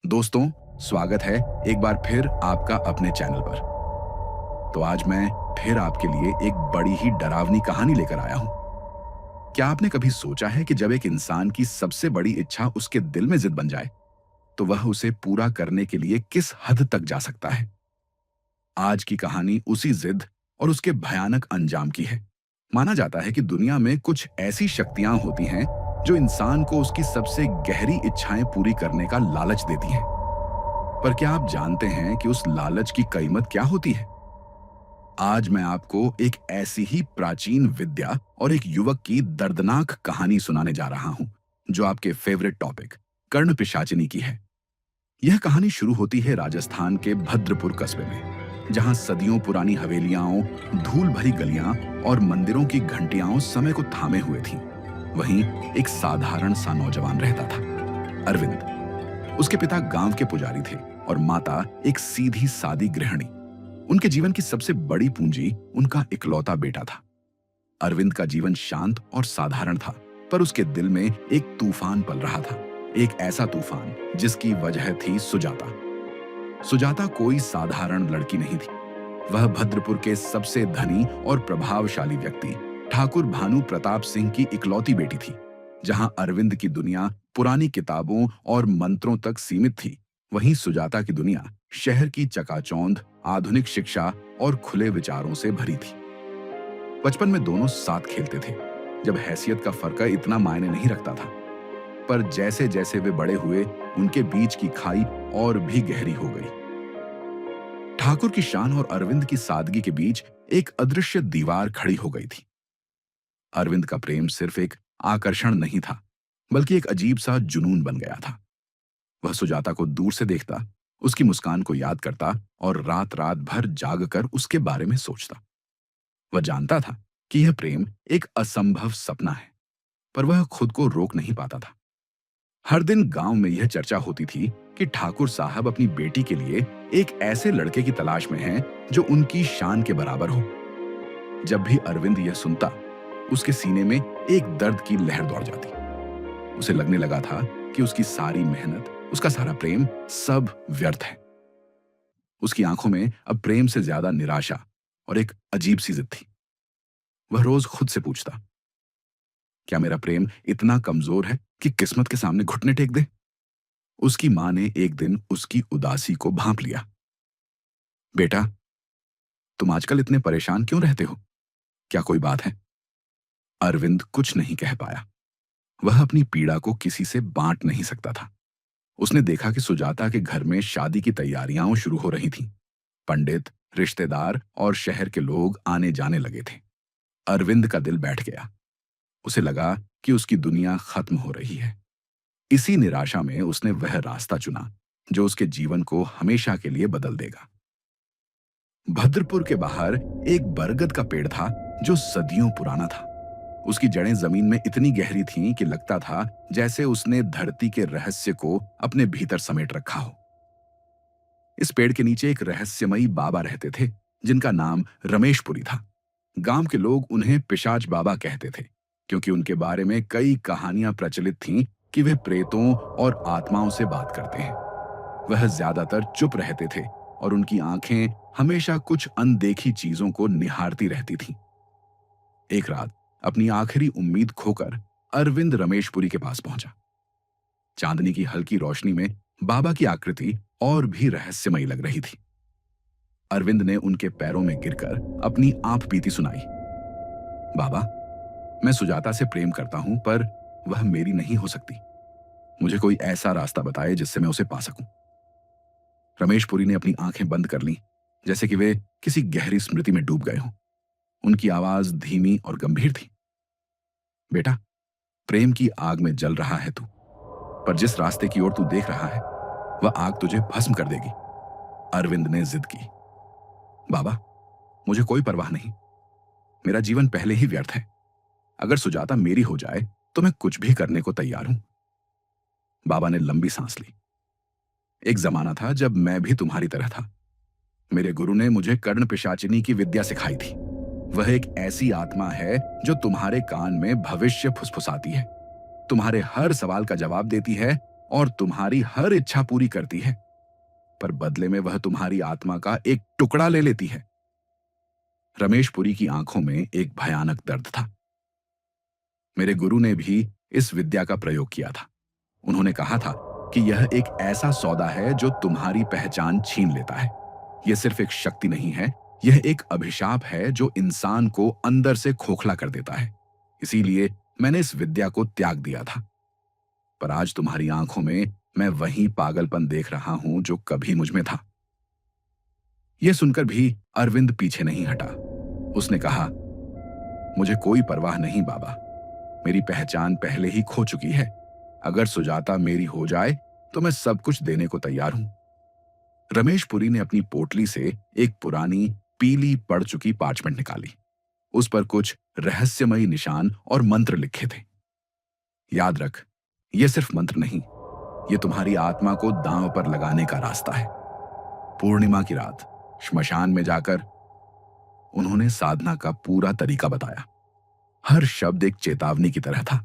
दोस्तों, स्वागत है एक बार फिर आपका अपने चैनल पर। तो आज मैं फिर आपके लिए एक बड़ी ही डरावनी कहानी लेकर आया हूं। क्या आपने कभी सोचा है कि जब एक इंसान की सबसे बड़ी इच्छा उसके दिल में जिद बन जाए, तो वह उसे पूरा करने के लिए किस हद तक जा सकता है? आज की कहानी उसी जिद और उसके भयानक अंजाम की है। माना जाता है कि दुनिया में कुछ ऐसी शक्तियां होती हैं जो इंसान को उसकी सबसे गहरी इच्छाएं पूरी करने का लालच देती हैं। पर क्या आप जानते हैं कि उस लालच की कीमत क्या होती है? आज मैं आपको एक ऐसी ही प्राचीन विद्या और एक युवक की दर्दनाक कहानी सुनाने जा रहा हूं, जो आपके फेवरेट टॉपिक कर्ण पिशाचिनी की है। यह कहानी शुरू होती है राजस्थान के भद्रपुर कस्बे में, जहां सदियों पुरानी हवेलियां, धूल भरी गलियां और मंदिरों की घंटियां समय को थामे हुए थीं। वहीं एक साधारण सा नौजवान रहता था, अरविंद। उसके पिता गांव के पुजारी थे और माता एक सीधी सादी गृहिणी। उनके जीवन की सबसे बड़ी पूंजी उनका इकलौता बेटा था। अरविंद का जीवन शांत और साधारण था, पर उसके दिल में एक तूफान पल रहा था। एक ऐसा तूफान जिसकी वजह थी सुजाता। सुजाता कोई साधारण लड़की नहीं थी। वह भद्रपुर के सबसे धनी और प्रभावशाली व्यक्ति ठाकुर भानु प्रताप सिंह की इकलौती बेटी थी। जहां अरविंद की दुनिया पुरानी किताबों और मंत्रों तक सीमित थी, वहीं सुजाता की दुनिया शहर की चकाचौंध, आधुनिक शिक्षा और खुले विचारों से भरी थी। बचपन में दोनों साथ खेलते थे, जब हैसियत का फर्क इतना मायने नहीं रखता था। पर जैसे जैसे वे बड़े हुए, उनके बीच की खाई और भी गहरी हो गई। ठाकुर की शान और अरविंद की सादगी के बीच एक अदृश्य दीवार खड़ी हो गई थी। अरविंद का प्रेम सिर्फ एक आकर्षण नहीं था, बल्कि एक अजीब सा जुनून बन गया था। वह सुजाता को दूर से देखता, उसकी मुस्कान को याद करता और रात रात भर जागकर उसके बारे में सोचता। वह जानता था कि यह प्रेम एक असंभव सपना है, पर वह खुद को रोक नहीं पाता था। हर दिन गांव में यह चर्चा होती थी कि ठाकुर साहब अपनी बेटी के लिए एक ऐसे लड़के की तलाश में हैं जो उनकी शान के बराबर हो। जब भी अरविंद यह सुनता, उसके सीने में एक दर्द की लहर दौड़ जाती। उसे लगने लगा था कि उसकी सारी मेहनत, उसका सारा प्रेम सब व्यर्थ है। उसकी आंखों में अब प्रेम से ज्यादा निराशा और एक अजीब सी जिद थी। वह रोज खुद से पूछता, क्या मेरा प्रेम इतना कमजोर है कि किस्मत के सामने घुटने टेक दे? उसकी मां ने एक दिन उसकी उदासी को भांप लिया। बेटा, तुम आजकल इतने परेशान क्यों रहते हो? क्या कोई बात है? अरविंद कुछ नहीं कह पाया। वह अपनी पीड़ा को किसी से बांट नहीं सकता था। उसने देखा कि सुजाता के घर में शादी की तैयारियां शुरू हो रही थीं। पंडित, रिश्तेदार और शहर के लोग आने जाने लगे थे। अरविंद का दिल बैठ गया। उसे लगा कि उसकी दुनिया खत्म हो रही है। इसी निराशा में उसने वह रास्ता चुना जो उसके जीवन को हमेशा के लिए बदल देगा। भद्रपुर के बाहर एक बरगद का पेड़ था जो सदियों पुराना था। उसकी जड़ें जमीन में इतनी गहरी थीं कि लगता था जैसे उसने धरती के रहस्य को अपने भीतर समेट रखा हो। इस पेड़ के नीचे एक रहस्यमयी बाबा रहते थे, जिनका नाम रमेशपुरी था। गांव के लोग उन्हें पिशाच बाबा कहते थे, क्योंकि उनके बारे में कई कहानियां प्रचलित थीं कि वे प्रेतों और आत्माओं से बात करते हैं। वह ज्यादातर चुप रहते थे और उनकी आंखें हमेशा कुछ अनदेखी चीजों को निहारती रहती थीं। एक रात अपनी आखिरी उम्मीद खोकर अरविंद रमेशपुरी के पास पहुंचा। चांदनी की हल्की रोशनी में बाबा की आकृति और भी रहस्यमयी लग रही थी। अरविंद ने उनके पैरों में गिरकर अपनी आप बीती सुनाई। बाबा, मैं सुजाता से प्रेम करता हूं, पर वह मेरी नहीं हो सकती। मुझे कोई ऐसा रास्ता बताए जिससे मैं उसे पा सकूं। रमेशपुरी ने अपनी आंखें बंद कर लीं, जैसे कि वे किसी गहरी स्मृति में डूब गए हों। उनकी आवाज धीमी और गंभीर थी। बेटा, प्रेम की आग में जल रहा है तू, पर जिस रास्ते की ओर तू देख रहा है, वह आग तुझे भस्म कर देगी। अरविंद ने जिद की। बाबा, मुझे कोई परवाह नहीं। मेरा जीवन पहले ही व्यर्थ है। अगर सुजाता मेरी हो जाए तो मैं कुछ भी करने को तैयार हूं। बाबा ने लंबी सांस ली। एक जमाना था जब मैं भी तुम्हारी तरह था। मेरे गुरु ने मुझे कर्ण पिशाचिनी की विद्या सिखाई थी। वह एक ऐसी आत्मा है जो तुम्हारे कान में भविष्य फुसफुसाती है, तुम्हारे हर सवाल का जवाब देती है और तुम्हारी हर इच्छा पूरी करती है, पर बदले में वह तुम्हारी आत्मा का एक टुकड़ा ले लेती है। रमेश पुरी की आंखों में एक भयानक दर्द था। मेरे गुरु ने भी इस विद्या का प्रयोग किया था। उन्होंने कहा था कि यह एक ऐसा सौदा है जो तुम्हारी पहचान छीन लेता है। यह सिर्फ एक शक्ति नहीं है, यह एक अभिशाप है जो इंसान को अंदर से खोखला कर देता है। इसीलिए मैंने इस विद्या को त्याग दिया था। पर आज तुम्हारी आंखों में मैं वही पागलपन देख रहा हूं जो कभी मुझ में था। यह सुनकर भी अरविंद पीछे नहीं हटा। उसने कहा, मुझे कोई परवाह नहीं बाबा, मेरी पहचान पहले ही खो चुकी है। अगर सुजाता मेरी हो जाए तो मैं सब कुछ देने को तैयार हूं। रमेश पुरी ने अपनी पोटली से एक पुरानी पीली पड़ चुकी पार्चमेंट निकाली। उस पर कुछ रहस्यमयी निशान और मंत्र लिखे थे। याद रख, यह सिर्फ मंत्र नहीं, यह तुम्हारी आत्मा को दांव पर लगाने का रास्ता है। पूर्णिमा की रात श्मशान में जाकर उन्होंने साधना का पूरा तरीका बताया। हर शब्द एक चेतावनी की तरह था,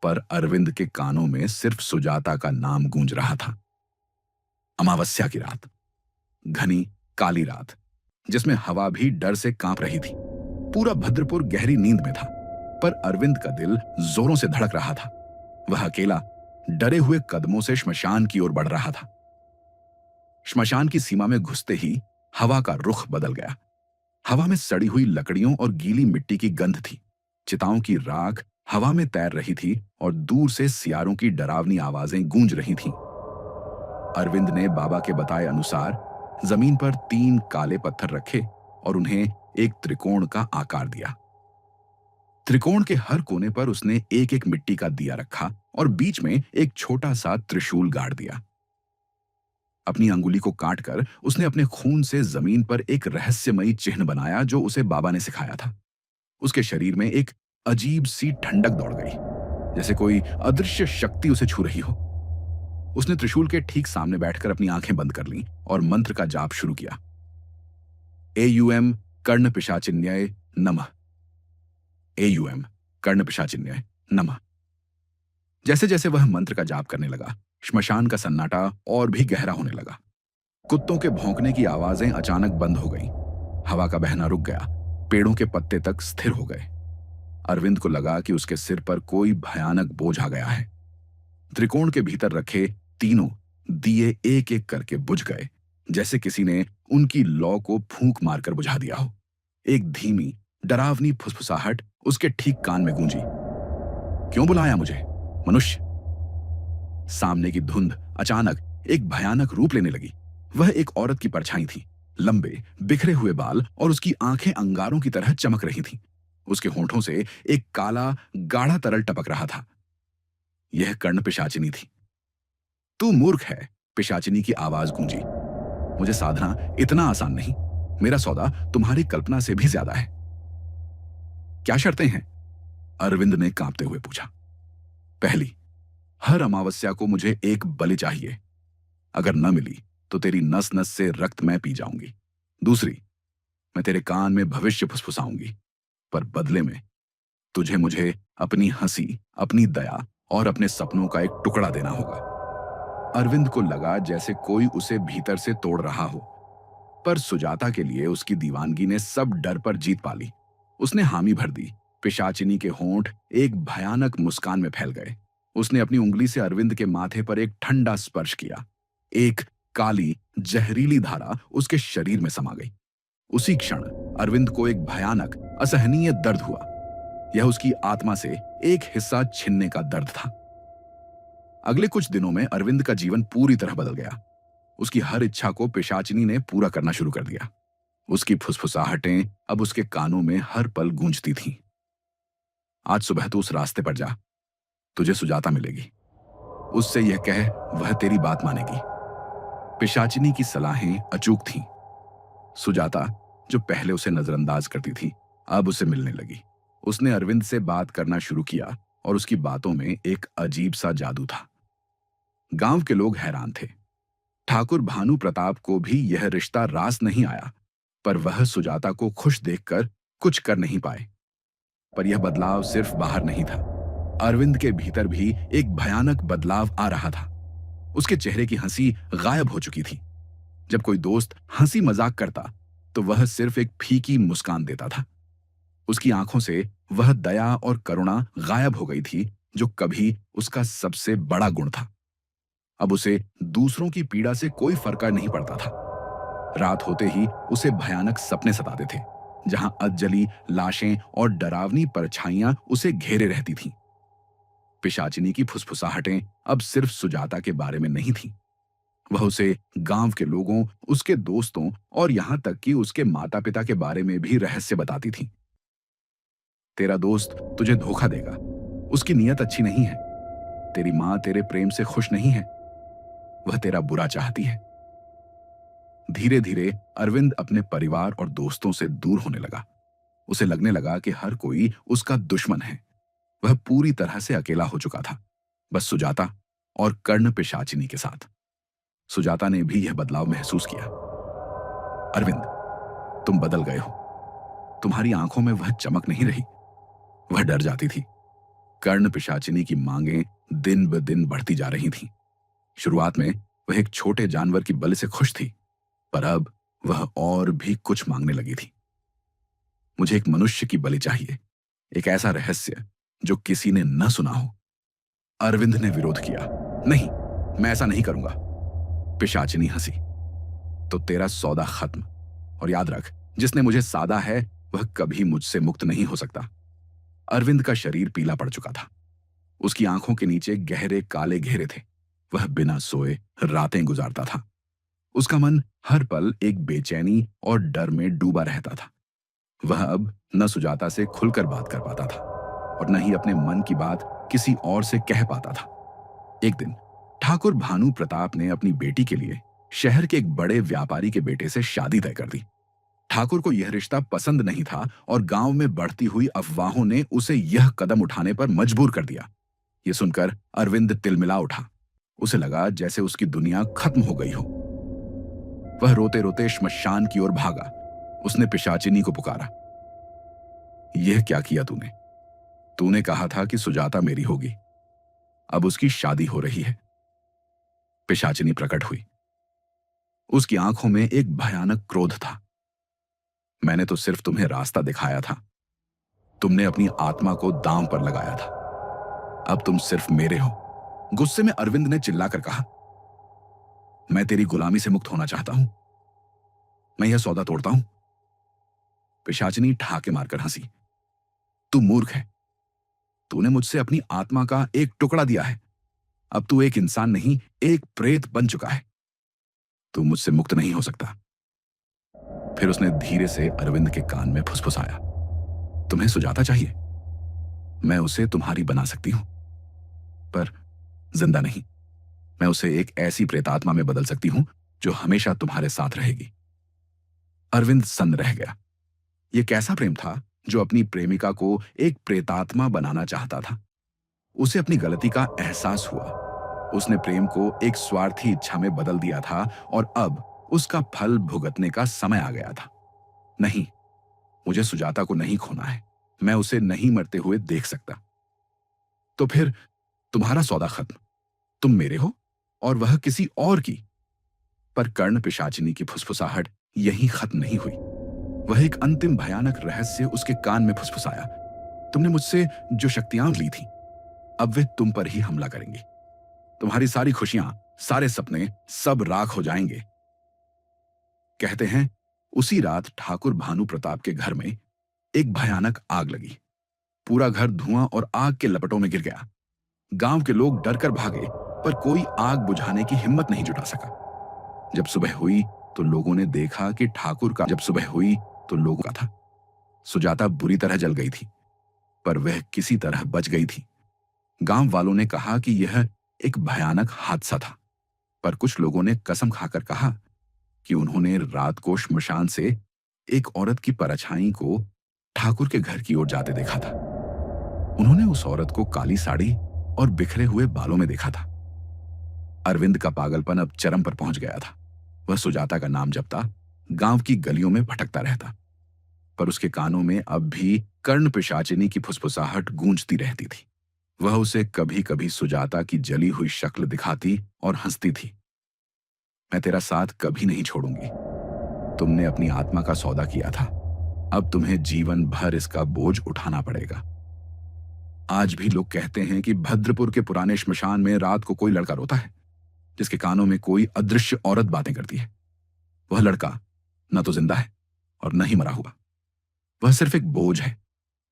पर अरविंद के कानों में सिर्फ सुजाता का नाम गूंज रहा था। अमावस्या की रात, घनी काली रात, जिसमें हवा भी डर से कांप रही थी। पूरा भद्रपुर गहरी नींद में था, पर अरविंद का दिल जोरों से धड़क रहा था। वह अकेला डरे हुए कदमों से श्मशान की ओर बढ़ रहा था। श्मशान की सीमा में घुसते ही हवा का रुख बदल गया। हवा में सड़ी हुई लकड़ियों और गीली मिट्टी की गंध थी। चिताओं की राख हवा में तैर रही थी और दूर से सियारों की डरावनी आवाजें गूंज रही थीं। अरविंद ने बाबा के बताए अनुसार जमीन पर 3 काले पत्थर रखे और उन्हें एक त्रिकोण का आकार दिया। त्रिकोण के हर कोने पर उसने एक एक मिट्टी का दिया रखा और बीच में एक छोटा सा त्रिशूल गाड़ दिया। अपनी अंगुली को काटकर उसने अपने खून से जमीन पर एक रहस्यमयी चिन्ह बनाया जो उसे बाबा ने सिखाया था। उसके शरीर में एक अजीब सी ठंडक दौड़ गई, जैसे कोई अदृश्य शक्ति उसे छू रही हो। उसने त्रिशूल के ठीक सामने बैठकर अपनी आंखें बंद कर लीं और मंत्र का जाप शुरू किया। एयूएम कर्ण पिशाचिन्याय नमः। एयूएम कर्ण पिशाचिन्याय नमः। जैसे जैसे वह मंत्र का जाप करने लगा, श्मशान का सन्नाटा और भी गहरा होने लगा। कुत्तों के भौंकने की आवाजें अचानक बंद हो गईं। हवा का बहना रुक गया। पेड़ों के पत्ते तक स्थिर हो गए। अरविंद को लगा कि उसके सिर पर कोई भयानक बोझ आ गया है। त्रिकोण के भीतर रखे तीनों दिए एक एक करके बुझ गए, जैसे किसी ने उनकी लौ को फूंक मारकर बुझा दिया हो। एक धीमी डरावनी फुसफुसाहट उसके ठीक कान में गूंजी। क्यों बुलाया मुझे, मनुष्य? सामने की धुंध अचानक एक भयानक रूप लेने लगी। वह एक औरत की परछाई थी। लंबे बिखरे हुए बाल और उसकी आंखें अंगारों की तरह चमक रही थीं। उसके होंठों से एक काला गाढ़ा तरल टपक रहा था। यह कर्ण पिशाचिनी थी। तू मूर्ख है, पिशाचिनी की आवाज गूंजी। मुझे साधना इतना आसान नहीं। मेरा सौदा तुम्हारी कल्पना से भी ज्यादा है। क्या शर्तें हैं? अरविंद ने कांपते हुए पूछा। पहली, हर अमावस्या को मुझे एक बलि चाहिए। अगर न मिली तो तेरी नस नस से रक्त मैं पी जाऊंगी। दूसरी, मैं तेरे कान में भविष्य फुसफुसाऊंगी, पर बदले में तुझे मुझे अपनी हंसी, अपनी दया और अपने सपनों का एक टुकड़ा देना होगा। अरविंद को लगा जैसे कोई उसे भीतर से तोड़ रहा हो, पर सुजाता के लिए उसकी दीवानगी ने सब डर पर जीत पा ली। उसने हामी भर दी। पिशाचिनी के होंठ एक भयानक मुस्कान में फैल गए। उसने अपनी उंगली से अरविंद के माथे पर एक ठंडा स्पर्श किया। एक काली जहरीली धारा उसके शरीर में समा गई। उसी क्षण अरविंद को एक भयानक असहनीय दर्द हुआ। यह उसकी आत्मा से एक हिस्सा छीनने का दर्द था। अगले कुछ दिनों में अरविंद का जीवन पूरी तरह बदल गया। उसकी हर इच्छा को पिशाचिनी ने पूरा करना शुरू कर दिया। उसकी फुसफुसाहटें अब उसके कानों में हर पल गूंजती थीं। आज सुबह तू उस रास्ते पर जा, तुझे सुजाता मिलेगी। उससे यह कह, वह तेरी बात मानेगी। पिशाचिनी की सलाहें अचूक थीं। सुजाता, जो पहले उसे नजरअंदाज करती थी, अब उसे मिलने लगी। उसने अरविंद से बात करना शुरू किया और उसकी बातों में एक अजीब सा जादू था। गांव के लोग हैरान थे। ठाकुर भानु प्रताप को भी यह रिश्ता रास नहीं आया, पर वह सुजाता को खुश देखकर कुछ कर नहीं पाए। पर यह बदलाव सिर्फ बाहर नहीं था, अरविंद के भीतर भी एक भयानक बदलाव आ रहा था। उसके चेहरे की हंसी गायब हो चुकी थी। जब कोई दोस्त हंसी मजाक करता तो वह सिर्फ एक फीकी मुस्कान देता था। उसकी आंखों से वह दया और करुणा गायब हो गई थी, जो कभी उसका सबसे बड़ा गुण था। अब उसे दूसरों की पीड़ा से कोई फर्क नहीं पड़ता था। रात होते ही उसे भयानक सपने सताते थे, जहां अधजली लाशें और डरावनी परछाइयां उसे घेरे रहती थीं। पिशाचिनी की फुसफुसाहटें अब सिर्फ सुजाता के बारे में नहीं थीं। वह उसे गांव के लोगों, उसके दोस्तों और यहां तक कि उसके माता-पिता के बारे में भी रहस्य बताती थीं। तेरा दोस्त तुझे धोखा देगा। उसकी नीयत अच्छी नहीं है। तेरी मां तेरे प्रेम से खुश नहीं है। वह तेरा बुरा चाहती है। धीरे धीरे अरविंद अपने परिवार और दोस्तों से दूर होने लगा। उसे लगने लगा कि हर कोई उसका दुश्मन है। वह पूरी तरह से अकेला हो चुका था, बस सुजाता और कर्ण पिशाचिनी के साथ। सुजाता ने भी यह बदलाव महसूस किया। अरविंद, तुम बदल गए हो। तुम्हारी आंखों में वह चमक नहीं रही। वह डर जाती थी। कर्ण पिशाचिनी की मांगें दिन ब दिन बढ़ती जा रही थीं। शुरुआत में वह एक छोटे जानवर की बलि से खुश थी, पर अब वह और भी कुछ मांगने लगी थी। मुझे एक मनुष्य की बलि चाहिए, एक ऐसा रहस्य जो किसी ने न सुना हो। अरविंद ने विरोध किया। नहीं, मैं ऐसा नहीं करूंगा। पिशाचिनी हंसी। तो तेरा सौदा खत्म। और याद रख, जिसने मुझे साधा है वह कभी मुझसे मुक्त नहीं हो सकता। अरविंद का शरीर पीला पड़ चुका था। उसकी आंखों के नीचे गहरे काले घेरे थे। वह बिना सोए रातें गुजारता था। उसका मन हर पल एक बेचैनी और डर में डूबा रहता था। वह अब न सुजाता से खुलकर बात कर पाता था और न ही अपने मन की बात किसी और से कह पाता था। एक दिन ठाकुर भानु प्रताप ने अपनी बेटी के लिए शहर के एक बड़े व्यापारी के बेटे से शादी तय कर दी। ठाकुर को यह रिश्ता पसंद नहीं था और गांव में बढ़ती हुई अफवाहों ने उसे यह कदम उठाने पर मजबूर कर दिया। यह सुनकर अरविंद तिलमिला उठा। उसे लगा जैसे उसकी दुनिया खत्म हो गई हो। वह रोते रोते श्मशान की ओर भागा। उसने पिशाचिनी को पुकारा। यह क्या किया तूने? तूने कहा था कि सुजाता मेरी होगी। अब उसकी शादी हो रही है। पिशाचिनी प्रकट हुई। उसकी आंखों में एक भयानक क्रोध था। मैंने तो सिर्फ तुम्हें रास्ता दिखाया था। तुमने अपनी आत्मा को दांव पर लगाया था। अब तुम सिर्फ मेरे हो। गुस्से में अरविंद ने चिल्लाकर कहा, मैं तेरी गुलामी से मुक्त होना चाहता हूं। मैं यह सौदा तोड़ता हूं। पिशाचिनी ठहाके मारकर हंसी। तू मूर्ख है। तूने मुझसे अपनी आत्मा का एक टुकड़ा दिया है। अब तू एक इंसान नहीं, एक प्रेत बन चुका है। तू मुझसे मुक्त नहीं हो सकता। फिर उसने धीरे से अरविंद के कान में फुसफुसाया। तुम्हें सुजाता चाहिए? मैं उसे तुम्हारी बना सकती हूं, पर जिंदा नहीं। मैं उसे एक ऐसी प्रेतात्मा में बदल सकती हूं जो हमेशा तुम्हारे साथ रहेगी। अरविंद सन्न रह गया। यह कैसा प्रेम था जो अपनी प्रेमिका को एक प्रेतात्मा बनाना चाहता था? उसे अपनी गलती का एहसास हुआ। उसने प्रेम को एक स्वार्थी इच्छा में बदल दिया था और अब उसका फल भुगतने का समय आ गया था। नहीं, मुझे सुजाता को नहीं खोना है। मैं उसे नहीं मरते हुए देख सकता। तो फिर तुम्हारा सौदा खत्म। तुम मेरे हो और वह किसी और की। पर कर्ण पिशाचिनी की फुसफुसाहट यहीं खत्म नहीं हुई। वह एक अंतिम भयानक रहस्य उसके कान में फुसफुसाया। तुमने मुझसे जो शक्तियां ली थी, अब वे तुम पर ही हमला करेंगी। तुम्हारी सारी खुशियां, सारे सपने सब राख हो जाएंगे। कहते हैं उसी रात ठाकुर भानु प्रताप के घर में एक भयानक आग लगी। पूरा घर धुआं और आग के लपटों में गिर गया। गांव के लोग डरकर भागे, पर कोई आग बुझाने की हिम्मत नहीं जुटा सका। जब सुबह हुई तो लोगों ने देखा कि ठाकुर का जब सुबह हुई तो लोगों का था। सुजाता बुरी तरह जल गई थी, पर वह किसी तरह बच गई थी। गांव वालों ने कहा कि यह एक भयानक हादसा था, पर कुछ लोगों ने कसम खाकर कहा कि उन्होंने रात को श्मशान से एक औरत की परछाई को ठाकुर के घर की ओर जाते देखा था। उन्होंने उस औरत को काली साड़ी और बिखरे हुए बालों में देखा था। अरविंद का पागलपन अब चरम पर पहुंच गया था। वह सुजाता का नाम जपता, गांव की गलियों में भटकता रहता, पर उसके कानों में अब भी कर्ण पिशाचिनी की फुसफुसाहट गूंजती रहती थी। वह उसे कभी कभी सुजाता की जली हुई शक्ल दिखाती और हंसती थी। मैं तेरा साथ कभी नहीं छोड़ूंगी। तुमने अपनी आत्मा का सौदा किया था, अब तुम्हें जीवन भर इसका बोझ उठाना पड़ेगा। आज भी लोग कहते हैं कि भद्रपुर के पुराने श्मशान में रात को कोई लड़का रोता है, जिसके कानों में कोई अदृश्य औरत बातें करती है। वह लड़का न तो जिंदा है और न ही मरा हुआ। वह सिर्फ एक बोझ है,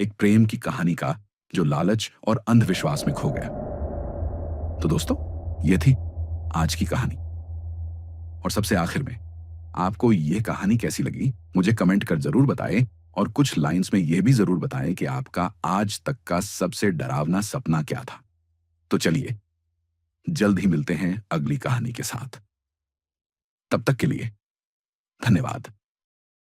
एक प्रेम की कहानी का, जो लालच और अंधविश्वास में खो गया। तो दोस्तों, ये थी आज की कहानी। और सबसे आखिर में, आपको यह कहानी कैसी लगी मुझे कमेंट कर जरूर बताएं, और कुछ लाइंस में यह भी जरूर बताएं कि आपका आज तक का सबसे डरावना सपना क्या था। तो चलिए, जल्द ही मिलते हैं अगली कहानी के साथ। तब तक के लिए धन्यवाद।